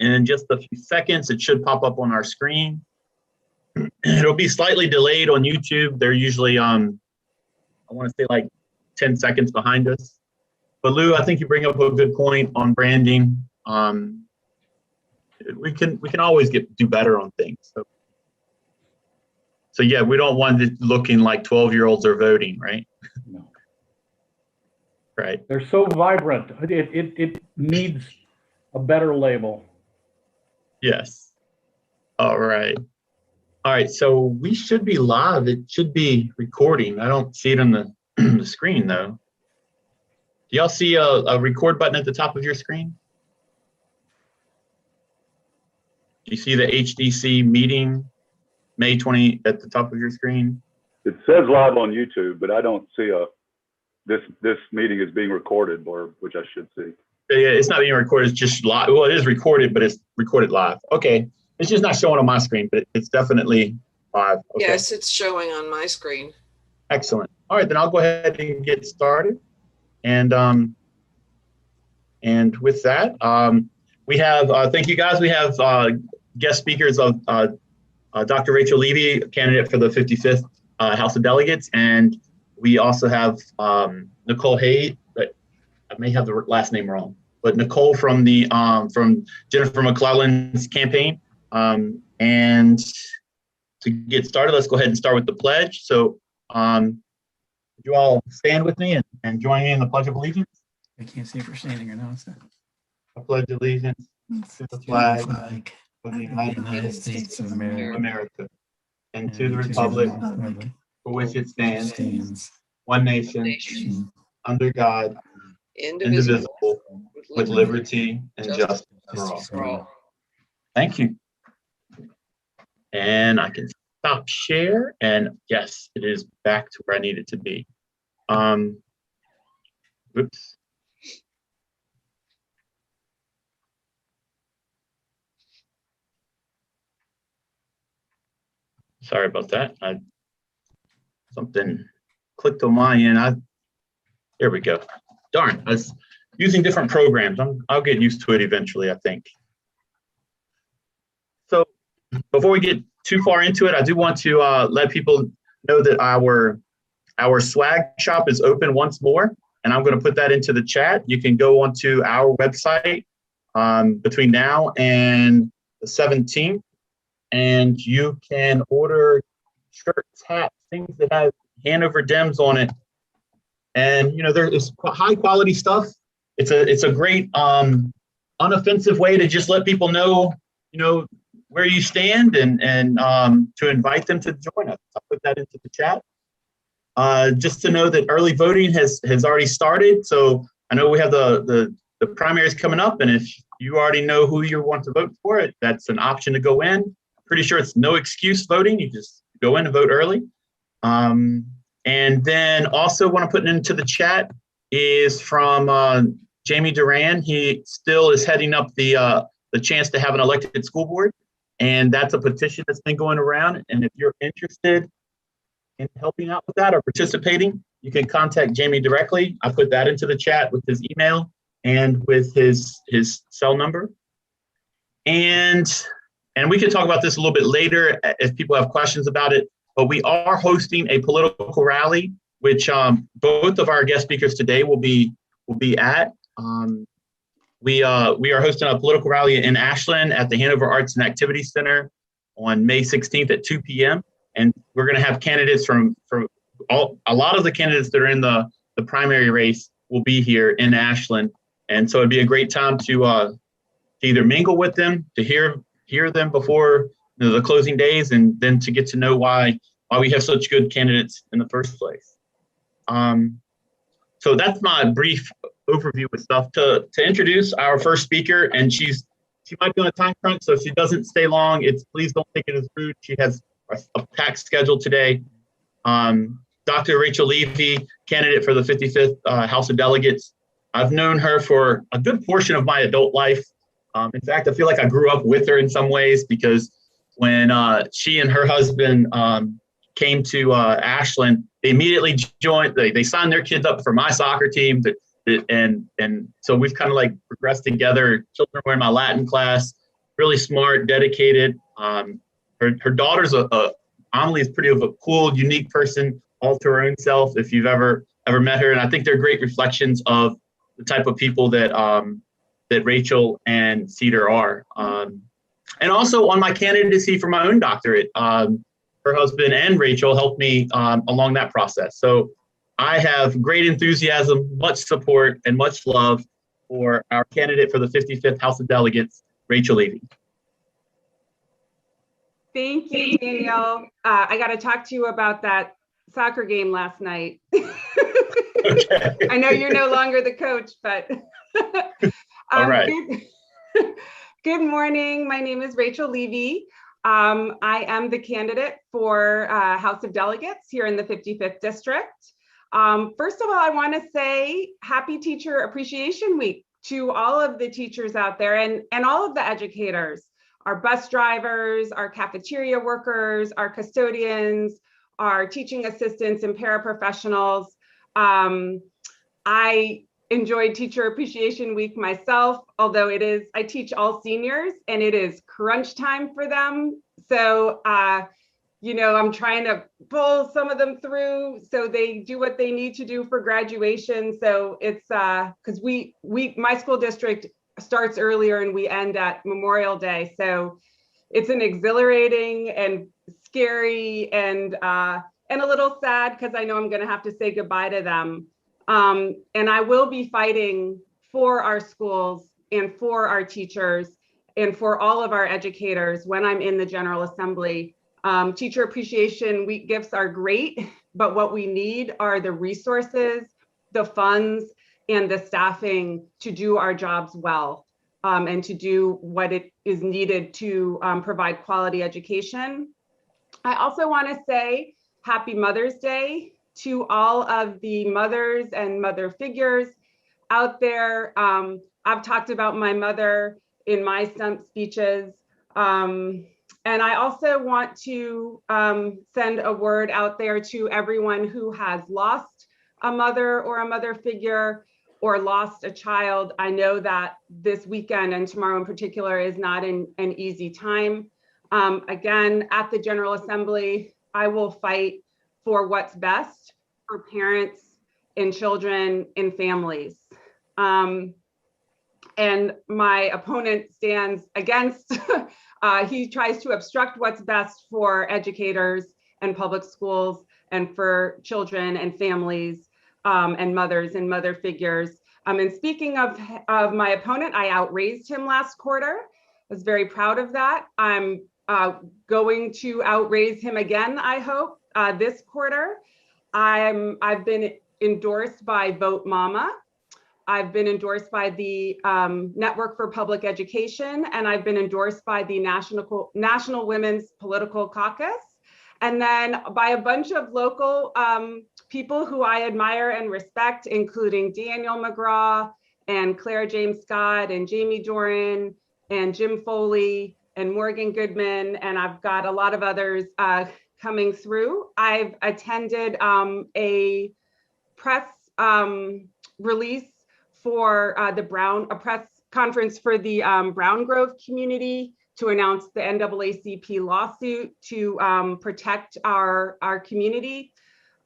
in just a few seconds. It should pop up on our screen. It'll be slightly delayed on YouTube. They're usually, I want to say like 10 seconds behind us. But Lou, I think you bring up a good point on branding. We can always do better on things. So yeah, we don't want it looking like 12-year-olds are voting, right? No. Right. They're so vibrant. It needs a better label. Yes. All right. All right. So we should be live. It should be recording. I don't see it on the, the screen though. Do y'all see a record button at the top of your screen? Do you see the HDC Meeting May 20 at the top of your screen? It says live on YouTube, but I don't see this meeting is being recorded, which I should see. Yeah, it's not being recorded. It's just live. Well, it is recorded, but it's recorded live. Okay, it's just not showing on my screen, but it's definitely live. Okay. Yes, it's showing on my screen. Excellent. All right, then I'll go ahead and get started. And with that, we have thank you guys. We have guest speakers of Dr. Rachel Levy, candidate for the 55th House of Delegates, and we also have Nicole Hay. But I may have the last name wrong, but Nicole from the from Jennifer McClellan's campaign. And to get started, let's go ahead and start with the pledge. So, would you all stand with me and join me in the Pledge of Allegiance? I can't see if we're standing or not. So. I pledge allegiance to the flag of the United States of America, and to the republic for which it stands, one nation, under God, indivisible, with liberty and justice for all. Thank you. And I can stop share, and yes, it is back to where I need it to be. Oops. Sorry about that. Something clicked on my end. There we go. Darn, I was using different programs. I'll get used to it eventually, I think. So before we get too far into it, I do want to let people know that our swag shop is open once more, and I'm going to put that into the chat. You can go onto our website between now and the 17th, and you can order shirts, hats, things that have Hanover Dems on it. And you know, there's high quality stuff. It's a great unoffensive way to just let people know, you know, where you stand and to invite them to join us. I'll put that into the chat. Just to know that early voting has already started. So I know we have the primaries coming up, and if you already know who you want to vote for, that's an option to go in. Pretty sure it's no excuse voting. You just go in and vote early. And then also want to put into the chat is from Jamie Duran. He still is heading up the chance to have an elected school board. And that's a petition that's been going around. And if you're interested in helping out with that or participating, you can contact Jamie directly. I put that into the chat with his email and with his cell number. And we can talk about this a little bit later if people have questions about it. But we are hosting a political rally, which both of our guest speakers today will be at. We are hosting a political rally in Ashland at the Hanover Arts and Activities Center on May 16th at 2 p.m. And we're going to have candidates from a lot of the candidates that are in the primary race will be here in Ashland. And so it'd be a great time to either mingle with them, to hear them before the closing days, and then to get to know why we have such good candidates in the first place. So that's my brief overview with stuff. To introduce our first speaker, and she might be on a time crunch, so if she doesn't stay long, please don't take it as rude. She has a packed schedule today. Dr. Rachel Levy, candidate for the 55th House of Delegates. I've known her for a good portion of my adult life. In fact, I feel like I grew up with her in some ways, because when she and her husband came to Ashland, they immediately joined. They signed their kids up for my soccer team, and so we've kind of like progressed together. Children were in my Latin class. really smart, dedicated. Her daughter's Amelie is pretty of a cool, unique person, all to her own self, if you've ever met her. And I think they're great reflections of the type of people that that Rachel and Cedar are. And also on my candidacy for my own doctorate, her husband and Rachel helped me along that process. So I have great enthusiasm, much support, and much love for our candidate for the 55th House of Delegates, Rachel Levy. Thank you, Daniel. I got to talk to you about that soccer game last night. Okay. I know you're no longer the coach, but All right. Good morning. My name is Rachel Levy. I am the candidate for House of Delegates here in the 55th District. First of all, I want to say Happy Teacher Appreciation Week to all of the teachers out there and all of the educators, our bus drivers, our cafeteria workers, our custodians, our teaching assistants and paraprofessionals. I enjoyed Teacher Appreciation Week myself, although I teach all seniors and it is crunch time for them. So, I'm trying to pull some of them through so they do what they need to do for graduation. So it's because my school district starts earlier and we end at Memorial Day. So it's an exhilarating and scary and a little sad because I know I'm going to have to say goodbye to them. And I will be fighting for our schools and for our teachers and for all of our educators when I'm in the General Assembly. Teacher Appreciation Week gifts are great, but what we need are the resources, the funds, and the staffing to do our jobs well and to do what it is needed to provide quality education. I also want to say Happy Mother's Day to all of the mothers and mother figures out there. I've talked about my mother in my stump speeches. And I also want to send a word out there to everyone who has lost a mother or a mother figure or lost a child. I know that this weekend and tomorrow in particular is not an easy time. Again, at the General Assembly, I will fight for what's best for parents and children and families. And my opponent stands against, he tries to obstruct what's best for educators and public schools and for children and families and mothers and mother figures. And speaking of my opponent, I outraised him last quarter. I was very proud of that. I'm going to outraise him again, I hope, this quarter. I've been endorsed by Vote Mama. I've been endorsed by the Network for Public Education, and I've been endorsed by the National Women's Political Caucus, and then by a bunch of local people who I admire and respect, including Daniel McGraw and Claire James Scott and Jamie Doran and Jim Foley and Morgan Goodman, and I've got a lot of others coming through. I've attended a press release for a press conference for the Brown Grove community to announce the NAACP lawsuit to protect our community.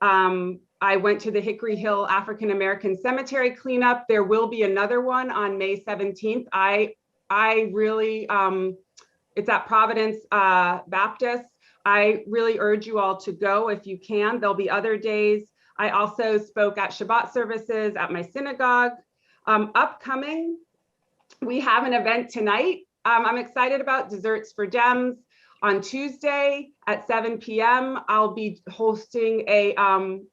I went to the Hickory Hill African American Cemetery cleanup. There will be another one on May 17th. I really, it's at Providence Baptist. I really urge you all to go if you can. There'll be other days. I also spoke at Shabbat services at my synagogue. Upcoming, we have an event tonight. I'm excited about Desserts for Dems. On Tuesday at 7 p.m., I'll be hosting a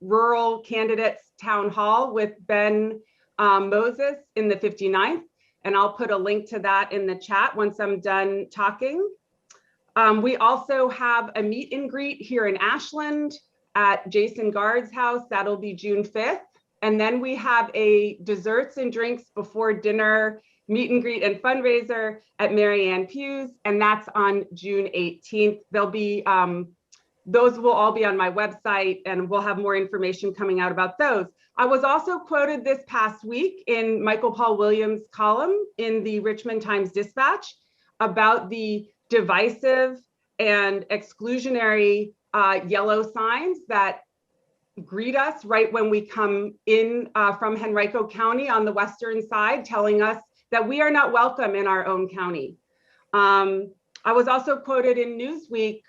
rural candidates town hall with Ben Moses in the 59th. And I'll put a link to that in the chat once I'm done talking. We also have a meet and greet here in Ashland at Jason Guard's house. That'll be June 5th. And then we have a desserts and drinks before dinner meet and greet and fundraiser at Mary Ann Pugh's, and that's on June 18th. There'll be, those will all be on my website, and we'll have more information coming out about those. I was also quoted this past week in Michael Paul Williams' column in the Richmond Times-Dispatch about the divisive and exclusionary yellow signs that greet us right when we come in from Henrico County on the western side, telling us that we are not welcome in our own county. I was also quoted in Newsweek,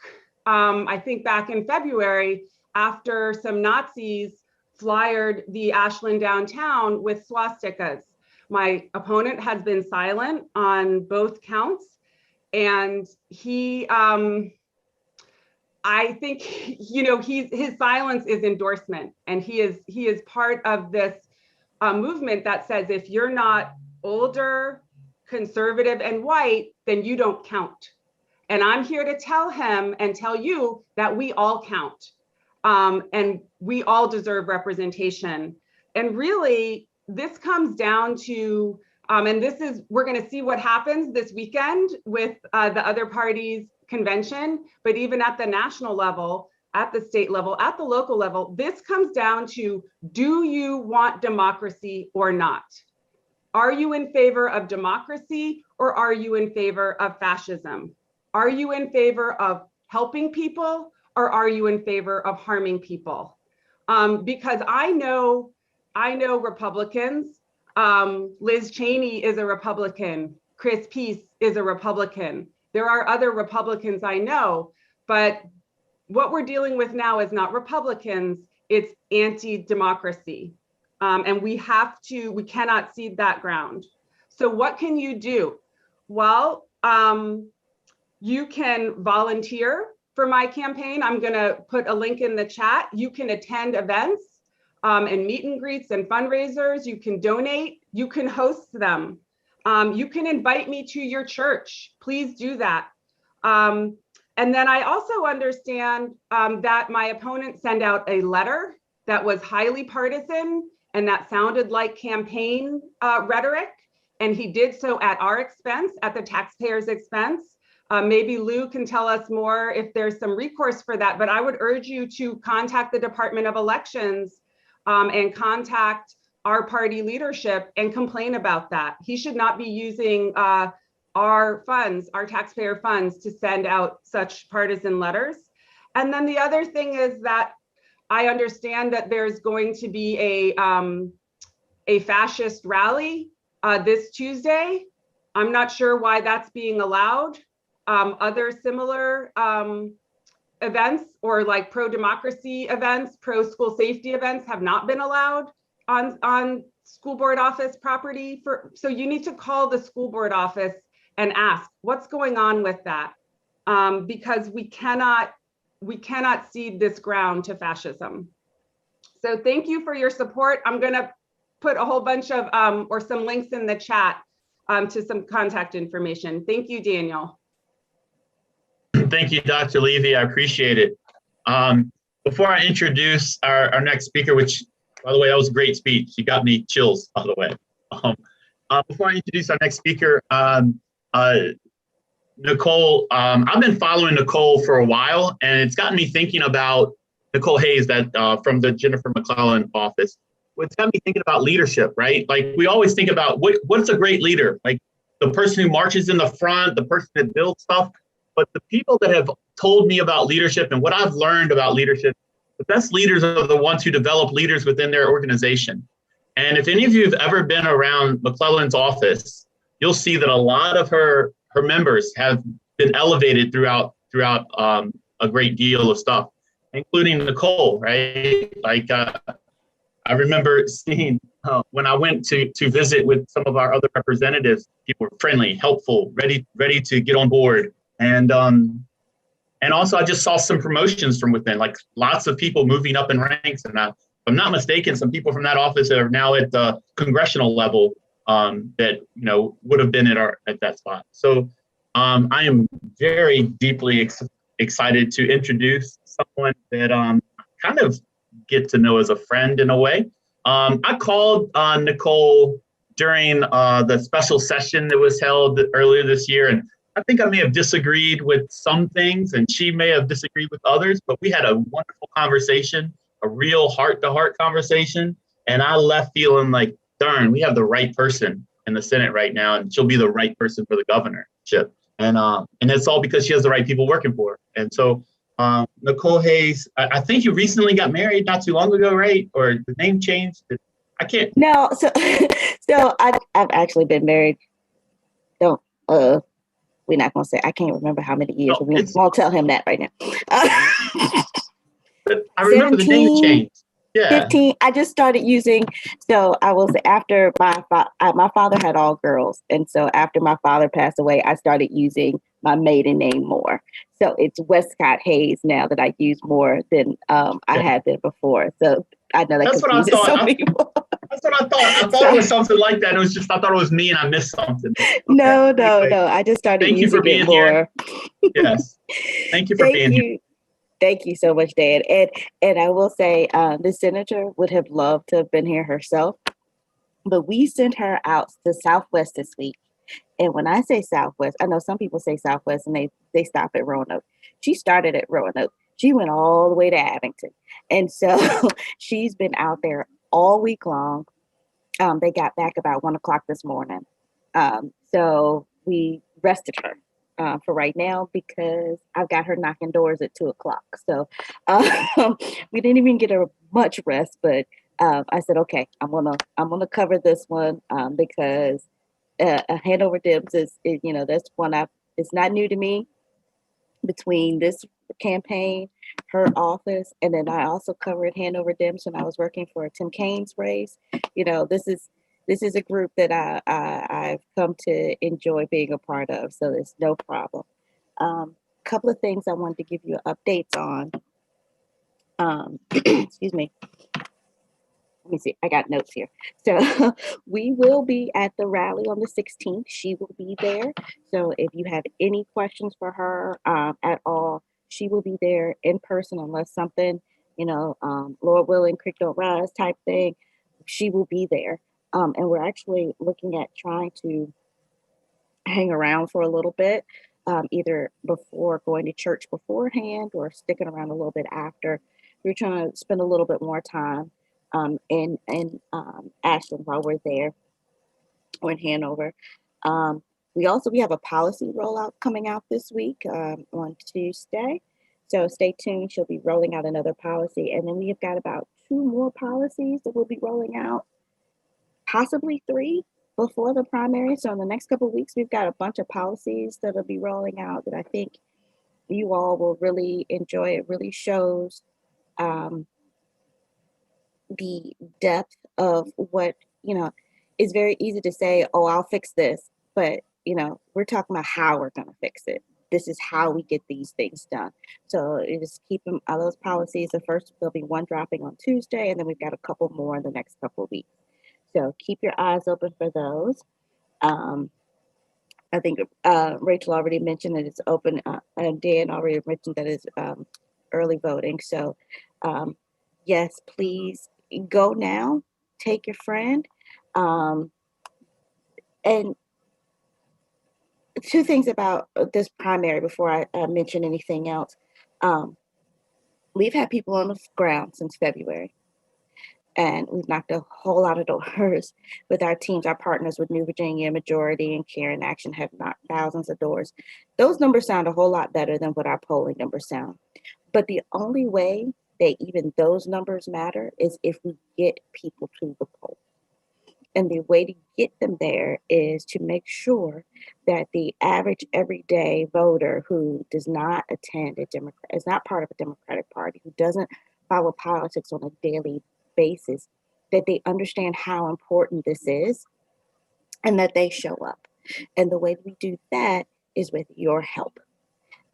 I think back in February, after some Nazis flyered the Ashland downtown with swastikas. My opponent has been silent on both counts, and he, I think, his silence is endorsement, and he is part of this movement that says if you're not older, conservative, and white, then you don't count. And I'm here to tell him and tell you that we all count, and we all deserve representation. And really, this comes down to, we're going to see what happens this weekend with the other parties' convention, but even at the national level, at the state level, at the local level, this comes down to, do you want democracy or not? Are you in favor of democracy, or are you in favor of fascism? Are you in favor of helping people, or are you in favor of harming people? Because I know Republicans. Liz Cheney is a Republican. Chris Peace is a Republican. There are other Republicans I know, but what we're dealing with now is not Republicans, it's anti-democracy. And we cannot cede that ground. So what can you do? Well, you can volunteer for my campaign. I'm gonna put a link in the chat. You can attend events and meet and greets and fundraisers. You can donate, you can host them. You can invite me to your church. Please do that. And then I also understand that my opponent sent out a letter that was highly partisan and that sounded like campaign rhetoric. And he did so at our expense, at the taxpayers' expense. Maybe Lou can tell us more if there's some recourse for that, but I would urge you to contact the Department of Elections and contact our party leadership and complain about that. He should not be using our funds, our taxpayer funds, to send out such partisan letters. And then the other thing is that I understand that there's going to be a fascist rally this Tuesday. I'm not sure why that's being allowed. Other similar events, or like pro-democracy events, pro-school safety events, have not been allowed on school board office property. So you need to call the school board office and ask what's going on with that, because we cannot cede this ground to fascism. So thank you for your support. I'm going to put a whole bunch of or some links in the chat to some contact information. Thank you, Daniel. Thank you, Dr. Levy. I appreciate it. Before I introduce our next speaker, which, by the way, that was a great speech. You got me chills, by the way. Before I introduce our next speaker, Nicole, I've been following Nicole for a while, and it's gotten me thinking about Nicole Hayes, that from the Jennifer McClellan office. It's got me thinking about leadership, right? Like, we always think about what's a great leader? Like the person who marches in the front, the person that builds stuff. But the people that have told me about leadership and what I've learned about leadership, the best leaders are the ones who develop leaders within their organization. And if any of you have ever been around McClellan's office, you'll see that a lot of her members have been elevated throughout a great deal of stuff, including Nicole, right? Like I remember seeing when I went to visit with some of our other representatives, people were friendly, helpful, ready to get on board. And also I just saw some promotions from within, like lots of people moving up in ranks. And if I'm not mistaken, some people from that office that are now at the congressional level that would have been at that spot. So I am very deeply excited to introduce someone that kind of get to know as a friend in a way. I called Nicole during the special session that was held earlier this year, and I think I may have disagreed with some things and she may have disagreed with others, but we had a wonderful conversation, a real heart-to-heart conversation. And I left feeling like, darn, we have the right person in the Senate right now, and she'll be the right person for the governorship. And it's all because she has the right people working for her. And so Nicole Hayes, I think you recently got married not too long ago, right? Or the name changed? I can't. No, so so I've actually been married. Don't we're not gonna say, I can't remember how many years. No, We won't tell him that right now. But I remember the name 17, changed. Yeah. 15. I just started using. So I was after my father had all girls, and so after my father passed away, I started using my maiden name more. So it's Westcott Hayes now that I use more than I had been before. So I know that That's what I confuses thought. some people. That's what I thought. I thought it was something like that. It was just, I thought it was me and I missed something. Okay. No. Anyway, I just started thank you using for being it more. here. Yes. Thank you for Thank being you. here. Thank you so much, Dan. And I will say, the senator would have loved to have been here herself, but we sent her out to Southwest this week. And when I say Southwest, I know some people say Southwest and they stop at Roanoke. She started at Roanoke. She went all the way to Abington. And so she's been out there all week long. They got back about 1 o'clock this morning. So we rested her for right now because I've got her knocking doors at 2 o'clock. So we didn't even get her much rest, but I said, okay, I'm gonna cover this one because Hanover Dibs is that's one it's not new to me. Between this campaign, her office, and then I also covered Hanover Dems when I was working for Tim Kaine's race. This is a group that I've come to enjoy being a part of, so there's no problem. Couple of things I wanted to give you updates on. Excuse me. Let me see. I got notes here. So we will be at the rally on the 16th. She will be there. So if you have any questions for her at all, she will be there in person unless something, Lord willing, creek don't rise type thing. She will be there. And we're actually looking at trying to hang around for a little bit, either before going to church beforehand or sticking around a little bit after. We're trying to spend a little bit more time in Ashland while we're there, or in Hanover. We have a policy rollout coming out this week on Tuesday. So stay tuned. She'll be rolling out another policy. And then we've got about 2 more policies that we'll be rolling out, possibly 3 before the primary. So in the next couple of weeks, we've got a bunch of policies that'll be rolling out that I think you all will really enjoy. It really shows the depth of what, it's very easy to say, oh, I'll fix this. But, we're talking about how we're going to fix it. This is how we get these things done. So just keep them, those policies. The first, there'll be 1 dropping on Tuesday, and then we've got a couple more in the next couple of weeks. So keep your eyes open for those. I think Rachel already mentioned that it's open, and Dan already mentioned that it's early voting. So yes, please go now, take your friend. And 2 things about this primary before I mention anything else. We've had people on the ground since February, and we've knocked a whole lot of doors with our teams. Our partners with New Virginia Majority and Care in Action have knocked thousands of doors. Those numbers sound a whole lot better than what our polling numbers sound. But the only way that even those numbers matter is if we get people to the poll. And the way to get them there is to make sure that the average everyday voter who does not attend a Democrat, is not part of a Democratic Party, who doesn't follow politics on a daily basis, that they understand how important this is and that they show up. And the way we do that is with your help.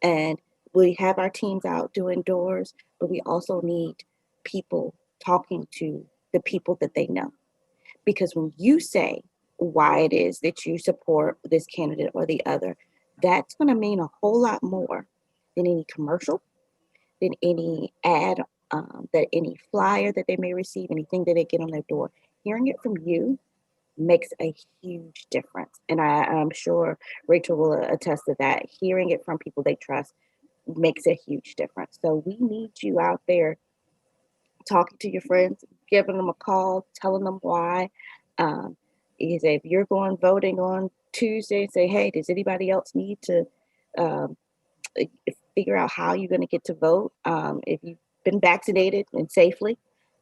And we have our teams out doing doors, but we also need people talking to the people that they know. Because when you say why it is that you support this candidate or the other, that's going to mean a whole lot more than any commercial, than any ad, that any flyer that they may receive, anything that they get on their door. Hearing it from you makes a huge difference. And I'm sure Rachel will attest to that. Hearing it from people they trust makes a huge difference. So we need you out there talking to your friends, giving them a call, telling them why. Because if you're going voting on Tuesday and say, hey, does anybody else need to um, figure out how you're going to get to vote? If you've been vaccinated and safely,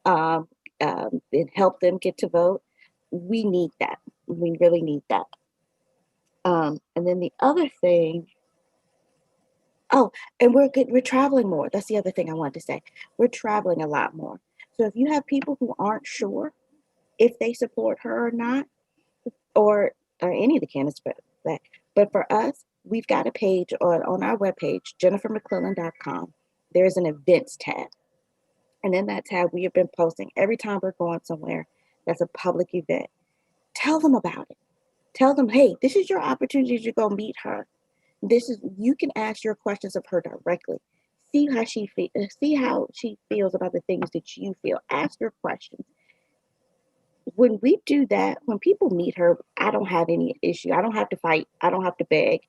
and help them get to vote. We need that. We really need that. And then the other thing, oh, and we're traveling more. That's the other thing I wanted to say. We're traveling a lot more. So if you have people who aren't sure if they support her or not, or any of the candidates, but for us, we've got a page on our webpage, jennifermcclellan.com. There's an events tab. And in that tab, we have been posting every time we're going somewhere that's a public event. Tell them about it. Tell them, hey, this is your opportunity to go meet her. You can ask your questions of her directly. See how she feels about the things that you feel. Ask your questions. When we do that, when people meet her, I don't have any issue. I don't have to fight. I don't have to beg.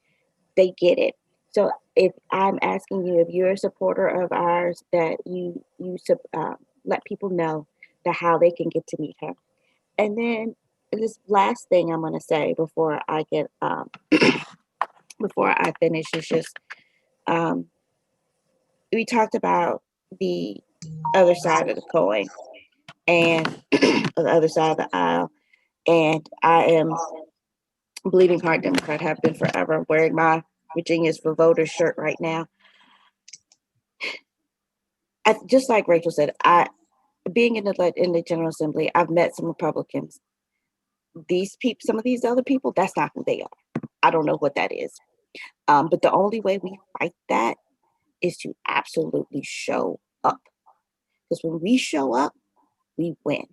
They get it. So if I'm asking you, if you're a supporter of ours, that you let people know that how they can get to meet her. And then this last thing I'm going to say before I get before I finish is just we talked about the other side of the coin and the other side of the aisle, and I am bleeding heart Democrat, have been forever. I'm wearing my Virginia's for Voters shirt right now. Just like Rachel said, being in the General Assembly, I've met some Republicans. These people, some of these other people, that's not who they are. I don't know what that is. But the only way we fight that is to absolutely show up. Because when we show up, we win.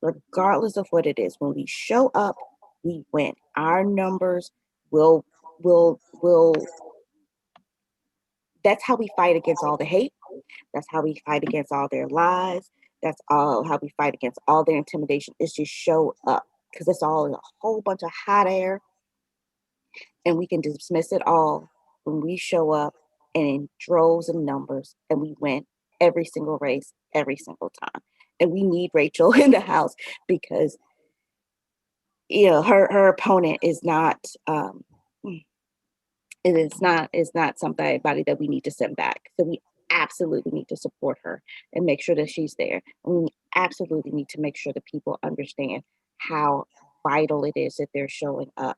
Regardless of what it is, when we show up, we win. Our numbers will that's how we fight against all the hate. That's how we fight against all their lies. That's all how we fight against all their intimidation, is just show up. Because it's all a whole bunch of hot air. And we can dismiss it all when we show up and in droves and numbers, and we win every single race, every single time. And we need Rachel in the House because, her opponent is not, it's not somebody that we need to send back. So we absolutely need to support her and make sure that she's there. And we absolutely need to make sure that people understand how vital it is that they're showing up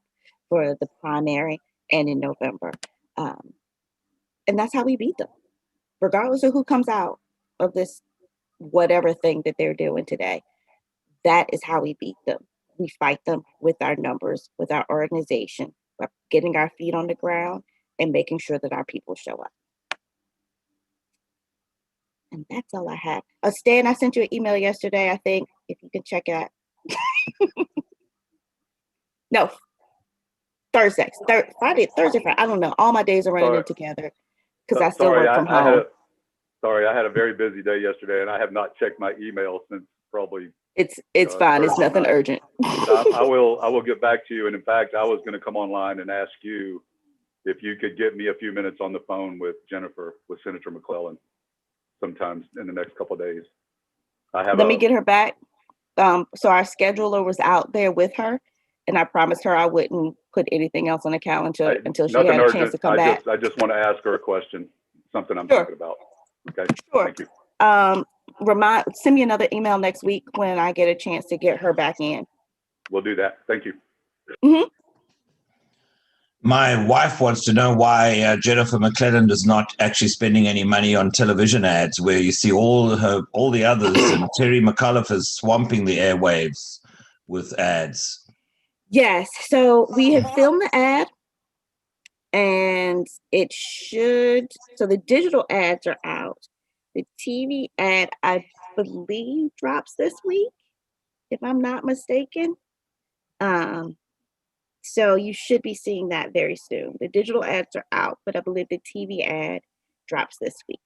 for the primary and in November. And that's how we beat them, regardless of who comes out of this whatever thing that they're doing today. That is how we beat them. We fight them with our numbers, with our organization, by getting our feet on the ground and making sure that our people show up. And that's all I have. Stan, I sent you an email yesterday, I think, if you can check it out. No, Thursday, Friday, I don't know. All my days are running in together because I still work from home. I had a very busy day yesterday, and I have not checked my email since probably. It's fine. It's nothing urgent. I will get back to you. And in fact, I was going to come online and ask you if you could get me a few minutes on the phone with Senator McClellan, sometimes in the next couple of days. Let me get her back. So our scheduler was out there with her, and I promised her I wouldn't put anything else on the calendar until she had a chance to come back. I just want to ask her a question, something I'm thinking about. Okay. Sure. Thank you. Send me another email next week when I get a chance to get her back in. We'll do that. Thank you. Mm-hmm. My wife wants to know why Jennifer McClellan is not actually spending any money on television ads, where you see all the others, and Terry McAuliffe is swamping the airwaves with ads. Yes. So we have filmed the ad, and it should. So the digital ads are out. The TV ad, I believe, drops this week, if I'm not mistaken. So you should be seeing that very soon. The digital ads are out, but I believe the TV ad drops this week.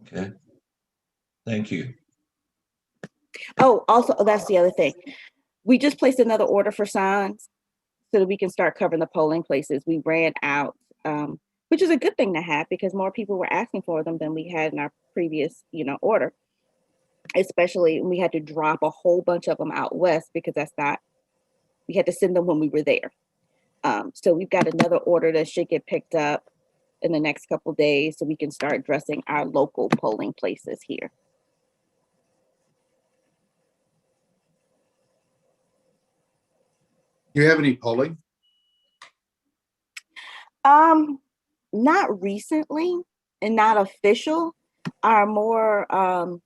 Okay. Thank you. Oh, also, that's the other thing. We just placed another order for signs so that we can start covering the polling places. We ran out, which is a good thing to have because more people were asking for them than we had in our previous, order. Especially when we had to drop a whole bunch of them out west because that's not we had to send them when we were there. So we've got another order that should get picked up in the next couple days so we can start dressing our local polling places here. Do you have any polling? Not recently and not official, are more, I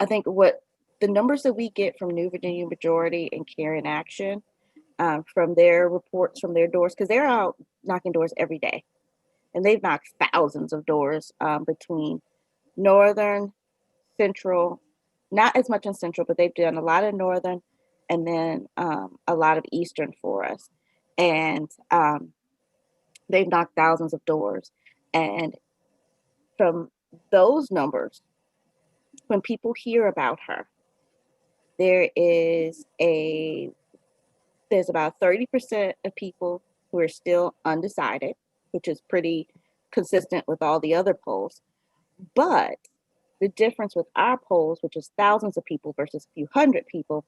think what the numbers that we get from New Virginia Majority and Care in Action, from their reports from their doors, because they're out knocking doors every day. And they've knocked thousands of doors between Northern, Central, not as much in Central, but they've done a lot of Northern and then a lot of Eastern for us. And they've knocked thousands of doors. And from those numbers, when people hear about her, there's about 30% of people who are still undecided, which is pretty consistent with all the other polls. But the difference with our polls, which is thousands of people versus a few hundred people,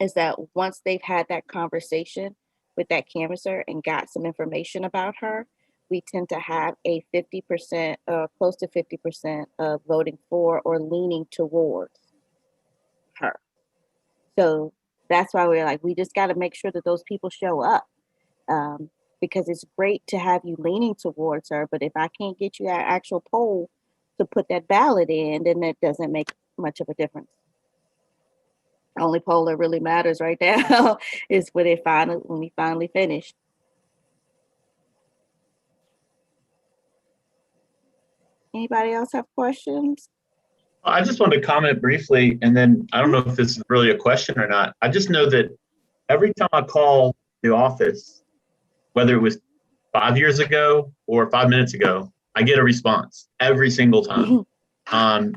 is that once they've had that conversation with that canvasser and got some information about her, we tend to have a 50%, close to 50% of voting for or leaning towards her. So that's why we're like, we just got to make sure that those people show up, because it's great to have you leaning towards her. But if I can't get you that actual poll to put that ballot in, then that doesn't make much of a difference. The only poll that really matters right now is when we finally finish. Anybody else have questions? I just wanted to comment briefly, and then I don't know if this is really a question or not. I just know that every time I call the office, whether it was 5 years ago or 5 minutes ago, I get a response every single time. I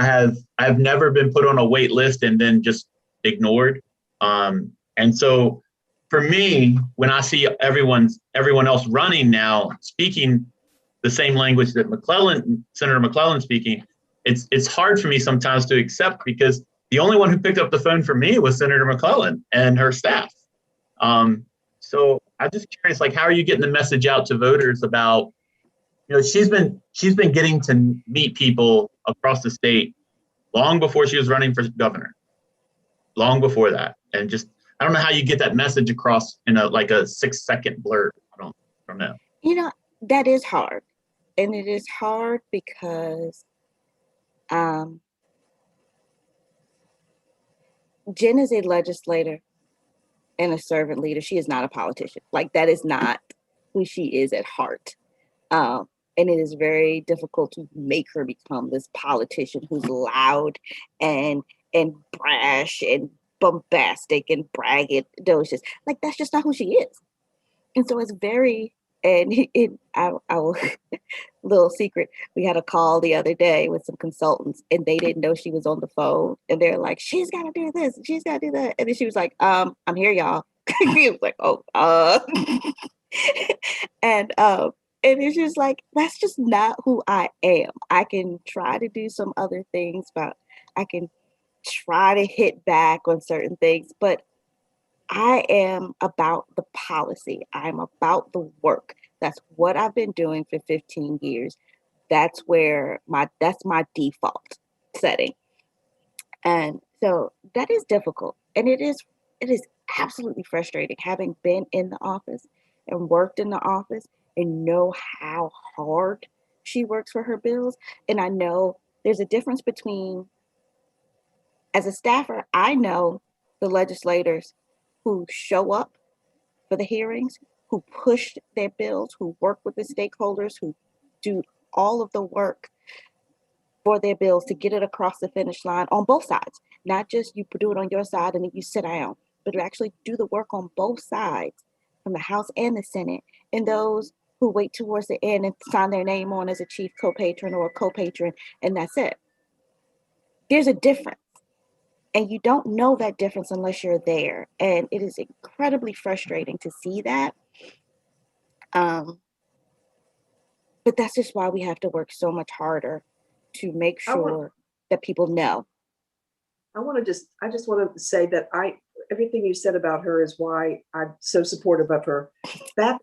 have never been put on a wait list and then just ignored. And so for me, when I see everyone else running now, speaking the same language that Senator McClellan speaking, it's hard for me sometimes to accept, because the only one who picked up the phone for me was Senator McClellan and her staff. So I'm just curious, like, how are you getting the message out to voters about, she's been getting to meet people across the state long before she was running for governor, long before that. And just, I don't know how you get that message across in a 6-second blurb. I don't know. That is hard. And it is hard because Jen is a legislator and a servant leader. She is not a politician. Like, that is not who she is at heart. And it is very difficult to make her become this politician who's loud and brash and bombastic and braggadocious. Like, that's just not who she is. And so it's very, and I will, little secret, we had a call the other day with some consultants and they didn't know she was on the phone. And they're like, she's got to do this, she's got to do that. And then she was like, I'm here, y'all. He was like, and it's just like, that's just not who I am. I can try to do some other things, but I can try to hit back on certain things, but I am about the policy. I'm about the work. That's what I've been doing for 15 years. That's my default setting. And so that is difficult. And it is absolutely frustrating, having been in the office and worked in the office and know how hard she works for her bills. And I know there's a difference between, as a staffer, I know the legislators who show up for the hearings, who push their bills, who work with the stakeholders, who do all of the work for their bills to get it across the finish line on both sides. Not just you do it on your side and then you sit down, but to actually do the work on both sides, from the House and the Senate, and those who wait towards the end and sign their name on as a chief co-patron or a co-patron, and that's it. There's a difference. And you don't know that difference unless you're there. And it is incredibly frustrating to see that. But that's just why we have to work so much harder to make sure that people know. I just want to say that everything you said about her is why I'm so supportive of her. Back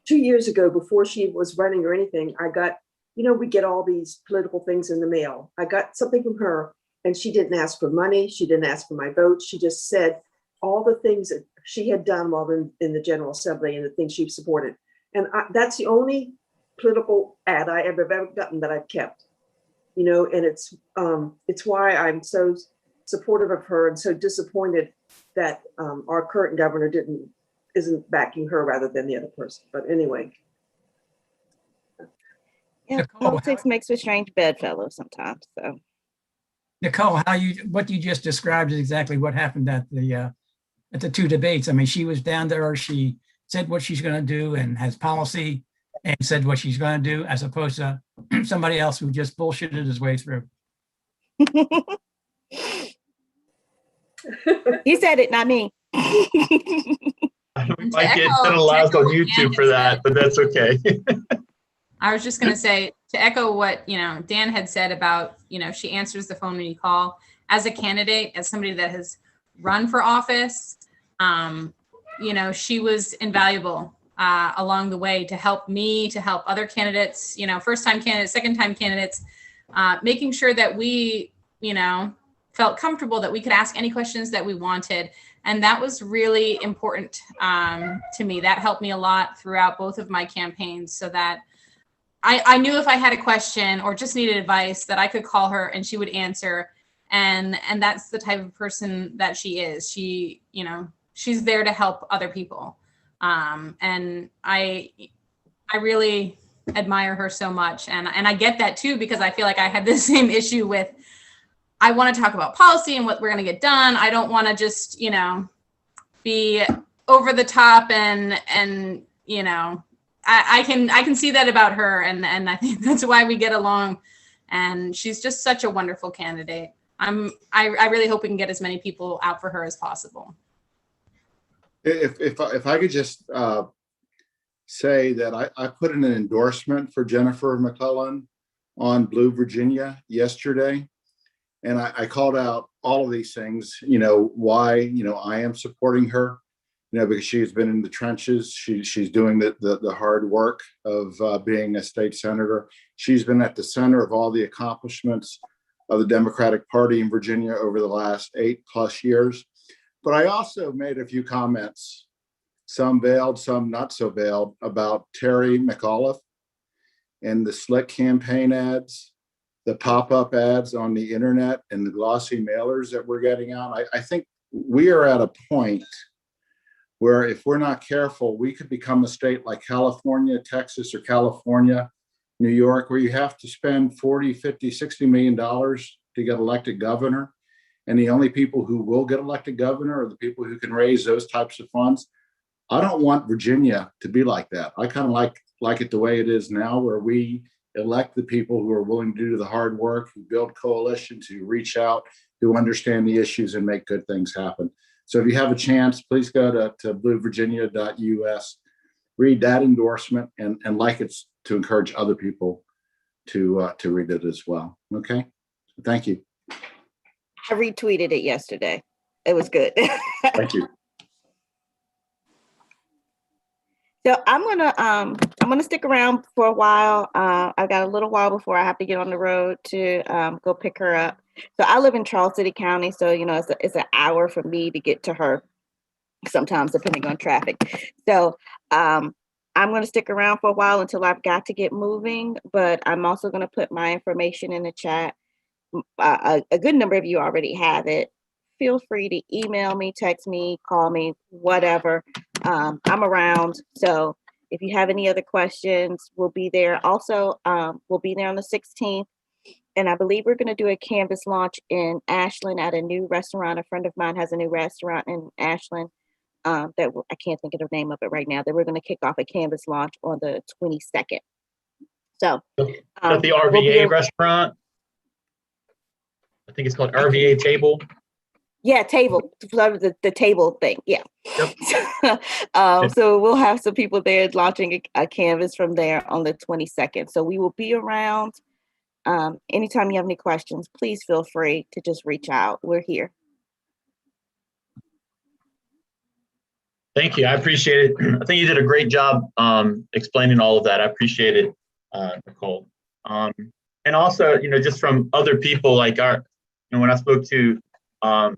2 years ago, before she was running or anything, I got, we get all these political things in the mail. I got something from her, and she didn't ask for money. She didn't ask for my vote. She just said all the things that she had done while in the General Assembly and the things she supported. And that's the only political ad I ever gotten that I've kept, and it's why I'm so supportive of her and so disappointed that our current governor isn't backing her rather than the other person. But anyway. Yeah, Nicole, politics makes a strange bedfellow sometimes. So Nicole, what you just described is exactly what happened at the two debates. I mean, she was down there, she said what she's going to do and has policy and said what she's going to do, as opposed to somebody else who just bullshitted his way through. he said it, not me. We might get penalized on YouTube for that, but that's okay. I was just going to say, to echo what, Dan had said about, she answers the phone when you call. As a candidate, as somebody that has run for office, she was invaluable along the way to help me, to help other candidates, first-time candidates, second-time candidates, making sure that we, felt comfortable that we could ask any questions that we wanted. And that was really important to me. That helped me a lot throughout both of my campaigns, so that I knew if I had a question or just needed advice that I could call her and she would answer. And that's the type of person that she is. She, she's there to help other people. And I really admire her so much. And I get that too, because I feel like I had the same issue with, I want to talk about policy and what we're going to get done. I don't want to just, be over the top and I can see that about her, and I think that's why we get along. And she's just such a wonderful candidate. I really hope we can get as many people out for her as possible. If I could just say that I put in an endorsement for Jennifer McClellan on Blue Virginia yesterday, and I called out all of these things. Why I am supporting her. Because she's been in the trenches. She's doing the hard work of being a state senator. She's been at the center of all the accomplishments of the Democratic Party in Virginia over the last 8+ years. But I also made a few comments, some veiled, some not so veiled, about Terry McAuliffe and the slick campaign ads, the pop-up ads on the internet, and the glossy mailers that we're getting out. I think we are at a point where if we're not careful, we could become a state like California, Texas, or California, New York, where you have to spend 40, 50, $60 million to get elected governor. And the only people who will get elected governor are the people who can raise those types of funds. I don't want Virginia to be like that. I kind of like it the way it is now, where we elect the people who are willing to do the hard work, who build coalitions, who reach out, who understand the issues and make good things happen. So if you have a chance, please go to bluevirginia.us, read that endorsement, and like it to encourage other people to read it as well. Okay, thank you. I retweeted it yesterday. It was good. Thank you. So I'm gonna stick around for a while. I've got a little while before I have to get on the road to go pick her up. So I live in Charles City County, so it's an hour for me to get to her sometimes, depending on traffic. So I'm gonna stick around for a while until I've got to get moving. But I'm also gonna put my information in the chat. A good number of you already have it. Feel free to email me, text me, call me, whatever. I'm around. So if you have any other questions, we'll be there. Also, we'll be there on the 16th. And I believe we're going to do a canvas launch in Ashland at a new restaurant. A friend of mine has a new restaurant in Ashland that I can't think of the name of it right now. That we're going to kick off a canvas launch on the 22nd. So at the RVA restaurant. I think it's called RVA Table. Yeah, table, the table thing. Yeah. Yep. So we'll have some people there launching a canvas from there on the 22nd. So we will be around. Anytime you have any questions, please feel free to just reach out. We're here. Thank you. I appreciate it. I think you did a great job explaining all of that. I appreciate it, Nicole. And also, just from other people like when I spoke to, our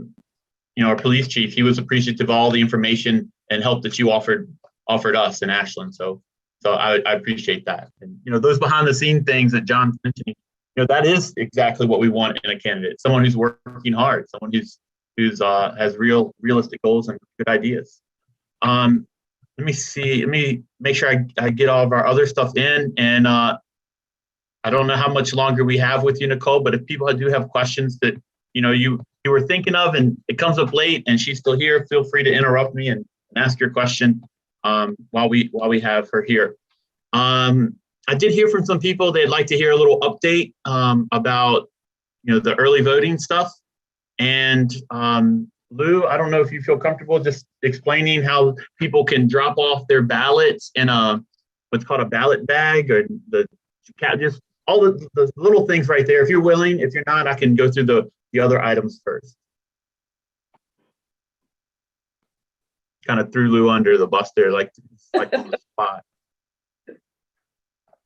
police chief, he was appreciative of all the information and help that you offered us in Ashland. So I appreciate that. And, those behind the scene things that John's mentioning, that is exactly what we want in a candidate. Someone who's working hard, someone who's has realistic goals and good ideas. Let me see. Let me make sure I get all of our other stuff in. And I don't know how much longer we have with you, Nicole, but if people do have questions that, you were thinking of and it comes up late and she's still here, feel free to interrupt me and ask your question while we have her here. I did hear from some people they'd like to hear a little update about, the early voting stuff. And Lou, I don't know if you feel comfortable just explaining how people can drop off their ballots in what's called a ballot bag, or just all the little things right there. If you're willing, if you're not, I can go through the other items first. Kind of threw Lou under the bus there, like on the spot. I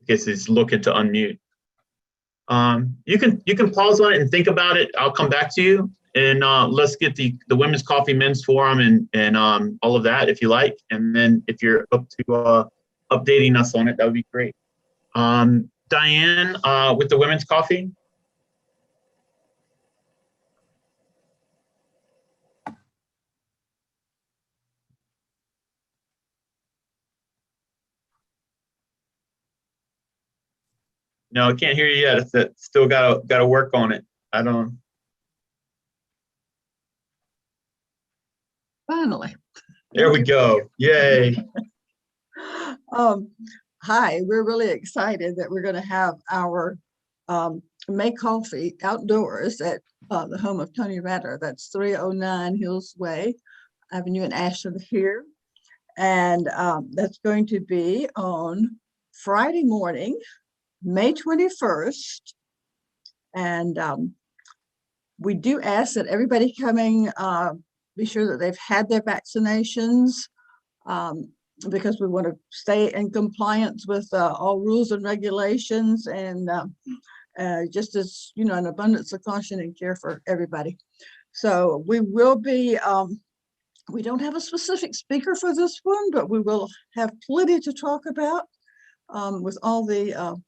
guess he's looking to unmute. You can pause on it and think about it. I'll come back to you. And let's get the Women's Coffee Men's Forum and all of that if you like. And then if you're up to updating us on it, that would be great. Diane, with the Women's Coffee. No, I can't hear you yet. It's still gotta work on it. I don't. Finally. There we go. Yay. Hi, we're really excited that we're going to have our May Coffee outdoors at the home of Tony Ratter. That's 309 Hills Way Avenue in Ashland here. And that's going to be on Friday morning, May 21st. And we do ask that everybody coming be sure that they've had their vaccinations because we want to stay in compliance with all rules and regulations, and just as an abundance of caution and care for everybody. So we will be, we don't have a specific speaker for this one, but we will have plenty to talk about with all the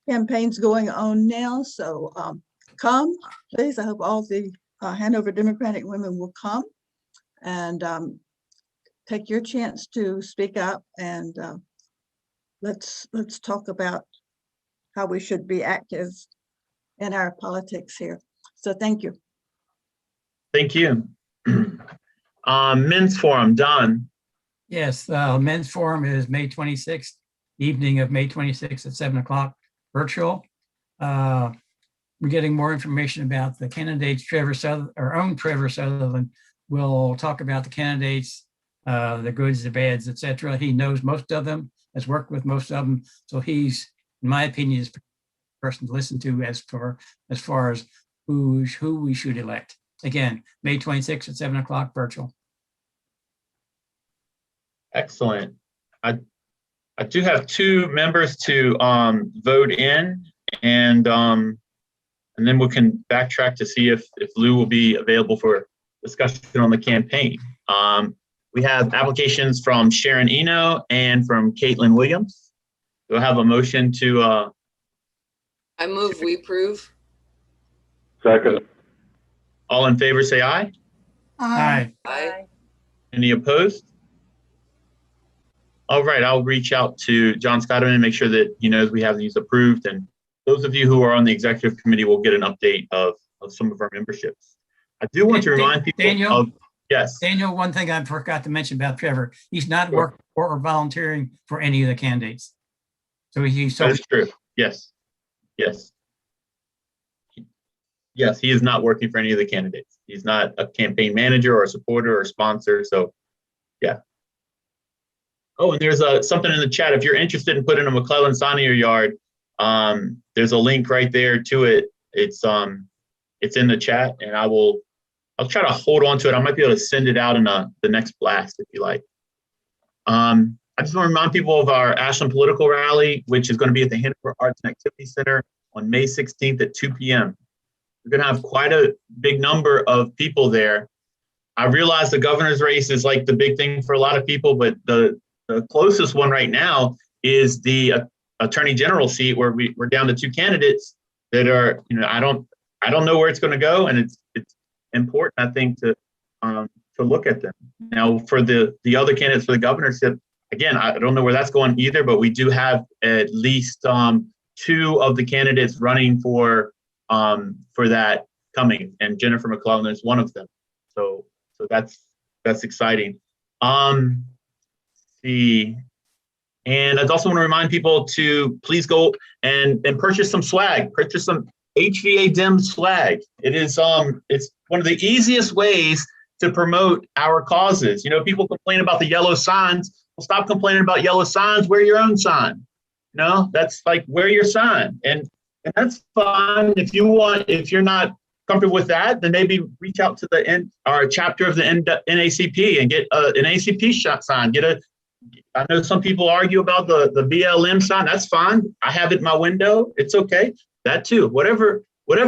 campaigns going on now. So come, please. I hope all the Hanover Democratic women will come and take your chance to speak up, and let's talk about how we should be active in our politics here. So thank you. Thank you. Men's Forum, Don. Yes, Men's Forum is May 26th, evening of May 26th at 7 o'clock, virtual. We're getting more information about the candidates. Our own Trevor Sutherland will talk about the candidates, the goods, the bads, etc. He knows most of them, has worked with most of them. So he's, in my opinion, is the person to listen to as far as who we should elect. Again, May 26th at 7 o'clock, virtual. Excellent. I do have 2 members to vote in, and then we can backtrack to see if Lou will be available for discussion on the campaign. We have applications from Sharon Eno and from Caitlin Williams. Do I have a motion to? I move we approve. Second. All in favor, say aye. Aye. Aye. Any opposed? All right, I'll reach out to John Scotterman and make sure that he knows we have these approved. And those of you who are on the executive committee will get an update of some of our memberships. I do want to remind people Daniel, yes. Daniel, one thing I forgot to mention about Trevor, he's not working or volunteering for any of the candidates. So he's That is true. Yes. Yes. Yes, he is not working for any of the candidates. He's not a campaign manager or a supporter or sponsor. So yeah. Oh, and there's something in the chat. If you're interested in putting a McClellan sign in your yard, there's a link right there to it. It's in the chat, and I will I'll try to hold on to it. I might be able to send it out in the next blast if you like. I just want to remind people of our Ashland Political Rally, which is going to be at the Hanover Arts and Activity Center on May 16th at 2 p.m. We're going to have quite a big number of people there. I realize the governor's race is like the big thing for a lot of people, but the closest one right now is the attorney general seat, where we're down to 2 candidates that are, I don't know where it's going to go, and it's important, I think, to look at them. Now, for the other candidates for the governorship, again, I don't know where that's going either, but we do have at least 2 of the candidates running for that coming, and Jennifer McClellan is one of them. So that's exciting. See, and I also want to remind people to please go and purchase some swag, purchase some HVA DIM swag. It's one of the easiest ways to promote our causes. People complain about the yellow signs. Well, stop complaining about yellow signs. Wear your own sign. That's like, wear your sign, and that's fine. If you're not comfortable with that, then maybe reach out to the chapter of the NACP and get an ACP sign. I know some people argue about the BLM sign. That's fine. I have it in my window. It's okay. That too. Whatever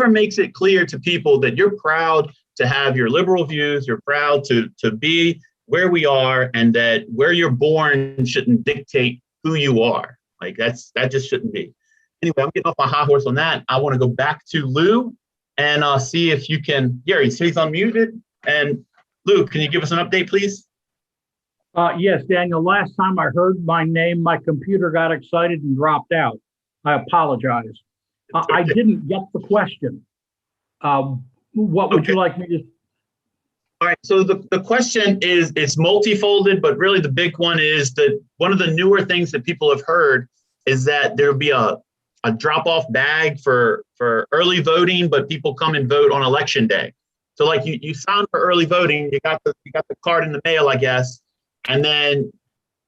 makes it clear to people that you're proud to have your liberal views, you're proud to be where we are, and that where you're born shouldn't dictate who you are. Like that just shouldn't be. Anyway, I'm getting off my high horse on that. I want to go back to Lou and see if you can. Gary, he's unmuted. And Lou, can you give us an update, please? Yes, Daniel. Last time I heard my name, my computer got excited and dropped out. I apologize. Okay. I didn't get the question. What would you like me to? All right, so the question is, it's multifolded, but really the big one is that one of the newer things that people have heard is that there'll be a drop-off bag for early voting, but people come and vote on election day. So like you signed for early voting, you got the card in the mail, I guess, and then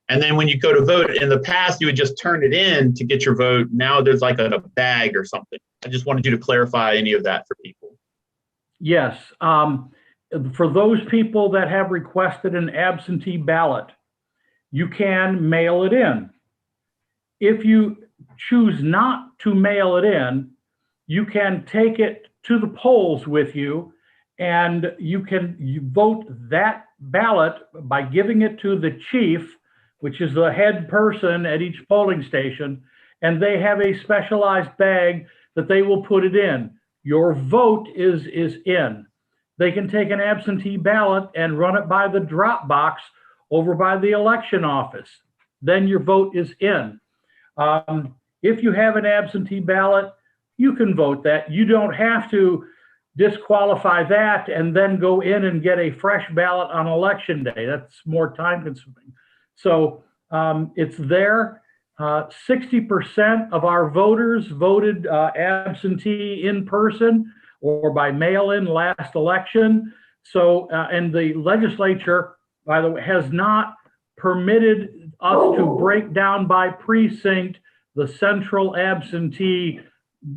when you go to vote, in the past you would just turn it in to get your vote. Now there's like a bag or something. I just wanted you to clarify any of that for people. Yes. For those people that have requested an absentee ballot, you can mail it in. If you choose not to mail it in, you can take it to the polls with you, and you vote that ballot by giving it to the chief, which is the head person at each polling station, and they have a specialized bag that they will put it in. Your vote is in. They can take an absentee ballot and run it by the drop box over by the election office. Then your vote is in. If you have an absentee ballot, you can vote that. You don't have to disqualify that and then go in and get a fresh ballot on election day. That's more time consuming. So it's there. 60% of our voters voted absentee in person or by mail-in last election. So, and the legislature, by the way, has not permitted us to break down by precinct the central absentee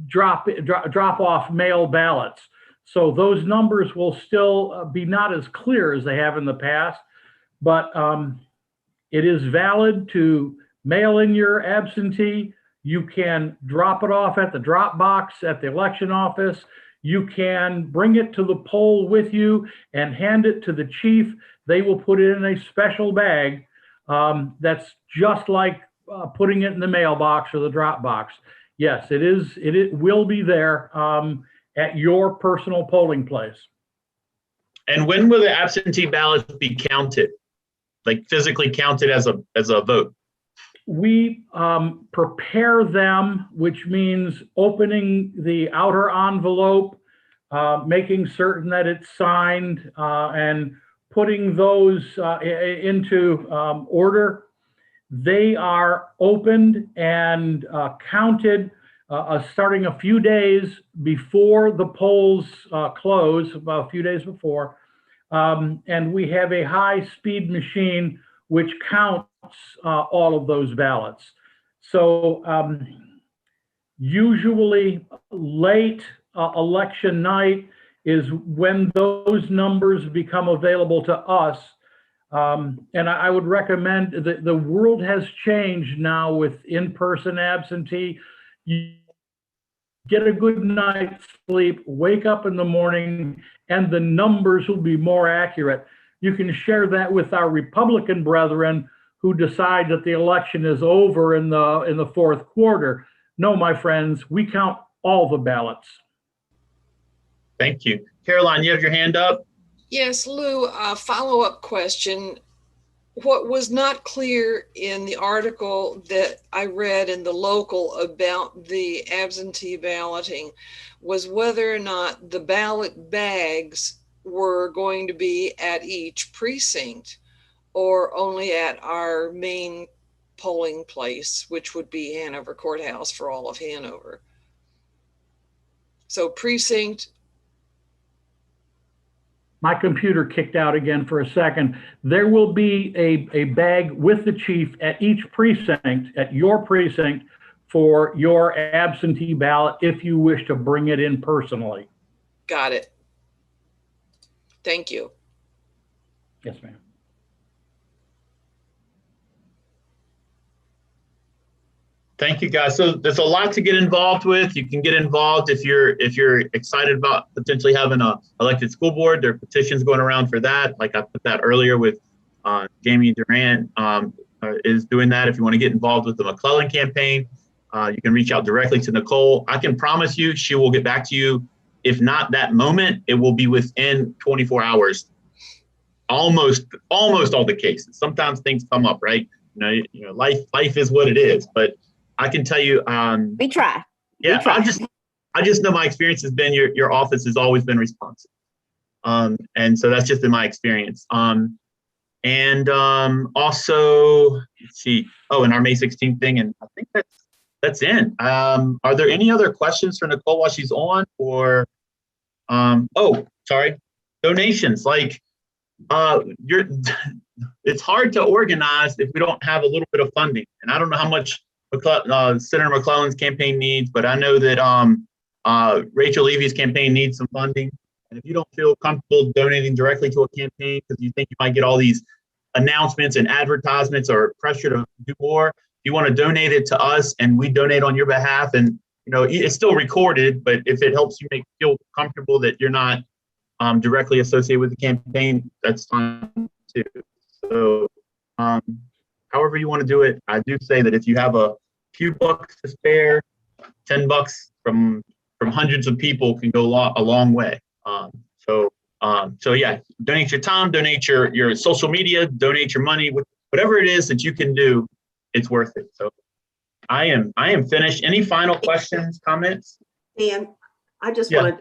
drop-off mail ballots. So those numbers will still be not as clear as they have in the past, but it is valid to mail in your absentee. You can drop it off at the drop box at the election office. You can bring it to the poll with you and hand it to the chief. They will put it in a special bag that's just like putting it in the mailbox or the drop box. Yes, it will be there at your personal polling place. And when will the absentee ballots be counted? Like physically counted as a vote? We prepare them, which means opening the outer envelope, making certain that it's signed, and putting those into order. They are opened and counted starting a few days before the polls close, about a few days before. And we have a high-speed machine which counts all of those ballots. So usually late election night, is when those numbers become available to us. And I would recommend that the world has changed now with in-person absentee. You get a good night's sleep, wake up in the morning, and the numbers will be more accurate. You can share that with our Republican brethren who decide that the election is over in the fourth quarter. No, my friends, we count all the ballots. Thank you. Caroline, you have your hand up? Yes, Lou, a follow-up question. What was not clear in the article that I read in the local about the absentee balloting was whether or not the ballot bags were going to be at each precinct or only at our main polling place, which would be Hanover Courthouse for all of Hanover. So precinct. My computer kicked out again for a second. There will be a bag with the chief at each precinct, at your precinct, for your absentee ballot if you wish to bring it in personally. Got it. Thank you. Yes, ma'am. Thank you, guys. So there's a lot to get involved with. You can get involved if you're excited about potentially having a elected school board. There are petitions going around for that. Like I put that earlier with Jamie Durant is doing that. If you want to get involved with the McClellan campaign, you can reach out directly to Nicole. I can promise you she will get back to you. If not that moment, it will be within 24 hours. Almost all the cases. Sometimes things come up, right? You know, life is what it is. But I can tell you, we try. Yeah, we try. I just know my experience has been your office has always been responsive, and so that's just been my experience. Also, let's see. Oh, and our May 16th thing, and I think that's in. Are there any other questions for Nicole while she's on, or oh, sorry, donations like. It's hard to organize if we don't have a little bit of funding, and I don't know how much Senator McClellan's campaign needs, but I know that Rachel Levy's campaign needs some funding. And if you don't feel comfortable donating directly to a campaign because you think you might get all these announcements and advertisements or pressure to do more, you want to donate it to us, and we donate on your behalf. And you know, it's still recorded, but if it helps you feel comfortable that you're not directly associated with the campaign, that's fine too. So however you want to do it, I do say that if you have a few bucks to spare, $10 from hundreds of people can go a long way. So yeah, donate your time, donate your social media, donate your money, whatever it is that you can do, it's worth it. So I am finished. Any final questions, comments? And I just wanted,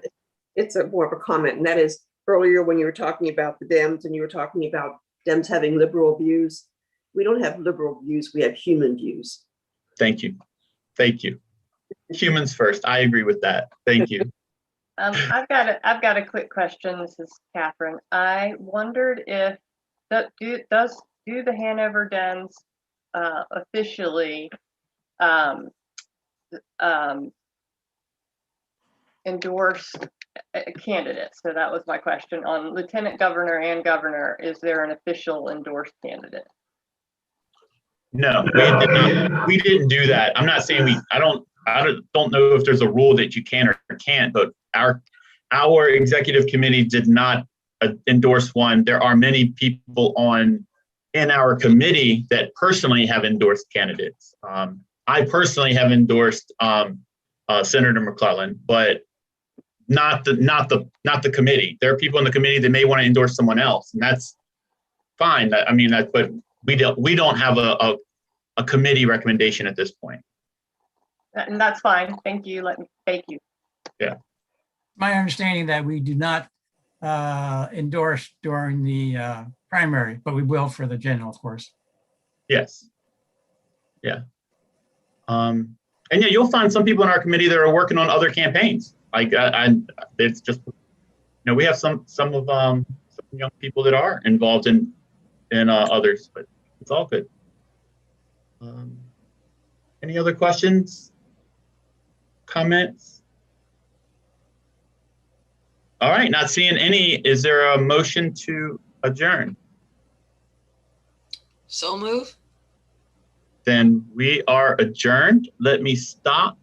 it's more of a comment, and that is earlier when you were talking about the Dems and you were talking about Dems having liberal views. We don't have liberal views, we have human views. Thank you. Thank you. Humans first. I agree with that. Thank you. I've got a quick question. This is Catherine. I wondered if do the Hanover Dems officially endorse a candidate? So that was my question on lieutenant governor and governor. Is there an official endorsed candidate? No, we didn't do that. I'm not saying I don't know if there's a rule that you can or can't, but our executive committee did not endorse one. There are many people in our committee that personally have endorsed candidates. I personally have endorsed Senator McClellan, but not the committee. There are people in the committee that may want to endorse someone else, and that's fine. But we don't have a committee recommendation at this point. And that's fine. Thank you. Thank you. Yeah. My understanding that we do not endorse during the primary, but we will for the general, of course. Yes. Yeah. And yeah, you'll find some people in our committee that are working on other campaigns. Like it's just, we have some young people that are involved in others, but it's all good. Any other questions? Comments? All right, not seeing any. Is there a motion to adjourn? So move. Then we are adjourned. Let me stop